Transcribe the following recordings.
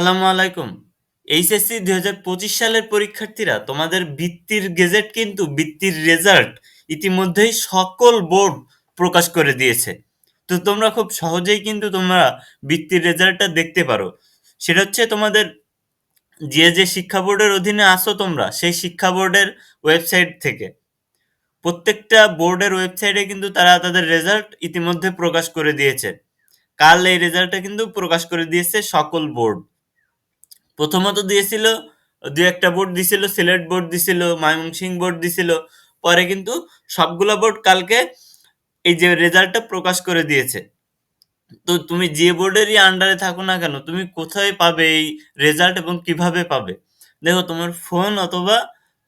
আসসালামু আলাইকুম। এইচএসসি ২০২৫ সালের পরীক্ষার্থীরা তোমাদের বৃত্তির গেজেট কিন্তু বৃত্তির রেজাল্ট ইতিমধ্যেই সকল বোর্ড প্রকাশ করে দিয়েছে। তো তোমরা খুব সহজেই কিন্তু তোমরা বৃত্তির রেজাল্টটা দেখতে পারো। সেটা হচ্ছে তোমাদের যে শিক্ষা বোর্ডের অধীনে আছো তোমরা সেই শিক্ষা বোর্ডের ওয়েবসাইট থেকে। প্রত্যেকটা বোর্ডের ওয়েবসাইটে কিন্তু তারা তাদের রেজাল্ট ইতিমধ্যে প্রকাশ করে দিয়েছে। কাল এই রেজাল্টটা কিন্তু প্রকাশ করে দিয়েছে সকল বোর্ড। প্রথমত দিয়েছিল, দু একটা বোর্ড দিছিল, সিলেট বোর্ড দিছিল, ময়মনসিংহ বোর্ড দিছিল। পরে কিন্তু সবগুলা বোর্ড কালকে এই যে রেজাল্টটা প্রকাশ করে দিয়েছে। তো তুমি যে বোর্ডেরই আন্ডারে থাকো না কেন, তুমি কোথায় পাবে এই রেজাল্ট এবং কিভাবে পাবে? দেখো, তোমার ফোন অথবা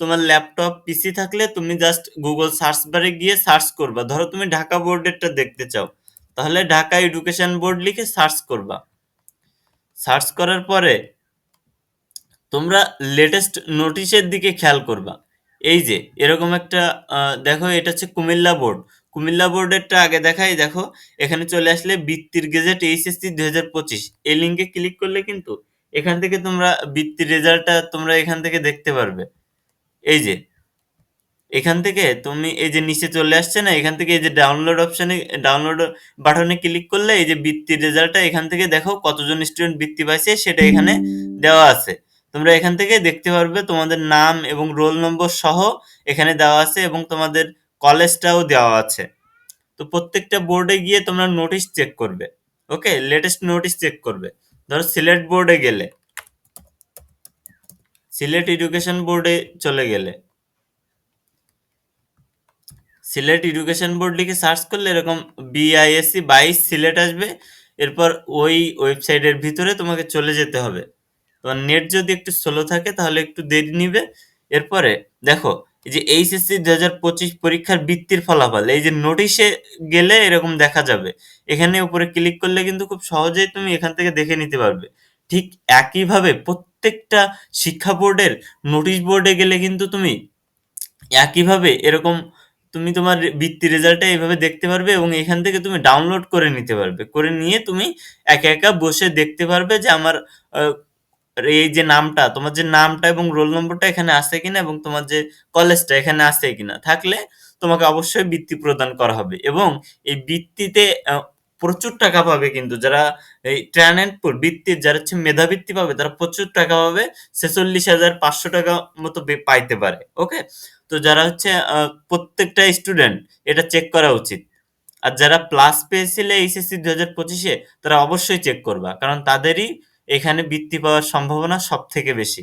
তোমার ল্যাপটপ পিসি থাকলে তুমি জাস্ট গুগল সার্চ বারে গিয়ে সার্চ করবা। ধরো তুমি ঢাকা বোর্ডেরটা দেখতে চাও, তাহলে ঢাকা এডুকেশন বোর্ড লিখে সার্চ করবা। সার্চ করার পরে তোমরা লেটেস্ট নোটিশের দিকে খেয়াল করবা। এই যে এরকম একটা দেখো, এটা হচ্ছে কুমিল্লা বোর্ড। কুমিল্লা বোর্ডেরটা আগে দেখাই, দেখো এখানে চলে আসলে বৃত্তির গেজেট এইচএসসি ২০২৫, এই লিঙ্কে ক্লিক করলে কিন্তু এখান থেকে তোমরা বৃত্তির রেজাল্টটা তোমরা এখান থেকে দেখতে পারবে। এই যে এখান থেকে তুমি এই যে নিচে চলে আসছে না, এখান থেকে এই যে ডাউনলোড অপশনে, ডাউনলোড বাটনে ক্লিক করলে এই যে বৃত্তির রেজাল্টটা এখান থেকে দেখো কতজন স্টুডেন্ট বৃত্তি পাইছে সেটা এখানে দেওয়া আছে। তোমরা এখান থেকে দেখতে পারবে তোমাদের নাম এবং রোল নম্বর সহ এখানে দেওয়া আছে এবং তোমাদের কলেজটাও দেওয়া আছে। তো প্রত্যেকটা বোর্ডে গিয়ে তোমরা নোটিশ চেক করবে। ওকে, লেটেস্ট নোটিশ চেক করবে। ধরো সিলেট বোর্ডে গেলে, সিলেট এডুকেশন বোর্ডে চলে গেলে, সিলেট এডুকেশন বোর্ড লিখে সার্চ করলে এরকম বিআইএসসি 22 সিলেট আসবে। এরপর ওই ওয়েবসাইটের ভিতরে তোমাকে চলে যেতে হবে। তোমার নেট যদি একটু স্লো থাকে তাহলে একটু দেরি নিবে। এরপরে দেখো, এই যে এইচএসসি ২০২৫ পরীক্ষার বৃত্তির ফলাফল, এই যে নোটিশে গেলে এরকম দেখা যাবে। এখানে উপরে ক্লিক করলে কিন্তু খুব সহজেই তুমি এখান থেকে দেখে নিতে পারবে। ঠিক একইভাবে প্রত্যেকটা শিক্ষা বোর্ডের নোটিশ বোর্ডে গেলে কিন্তু তুমি একইভাবে এরকম তুমি তোমার বৃত্তির রেজাল্টটা এইভাবে দেখতে পারবে এবং এখান থেকে তুমি ডাউনলোড করে নিতে পারবে। করে নিয়ে তুমি একা, একা বসে দেখতে পারবে যে আমার আ এই যে নামটা, তোমার যে নামটা এবং রোল নম্বরটা এখানে আছে কিনা এবং তোমার যে কলেজটা এখানে আছে কিনা। থাকলে তোমাকে অবশ্যই বৃত্তি প্রদান করা হবে এবং এই বৃত্তিতে প্রচুর টাকা পাবে কিন্তু যারা এই ট্যালেন্ট পুল বৃত্তির, যারা হচ্ছে মেধাবৃত্তি পাবে তারা প্রচুর টাকা পাবে। ৪৬,৫০০ টাকা মতো পাইতে পারে। ওকে? তো যারা হচ্ছে প্রত্যেকটা স্টুডেন্ট এটা চেক করা উচিত। আর যারা প্লাস পেয়েছিলে এইচএসসি ২০২৫ তারা অবশ্যই চেক করবা। কারণ তাদেরই এখানে বৃত্তি পাওয়ার সম্ভাবনা সবথেকে বেশি।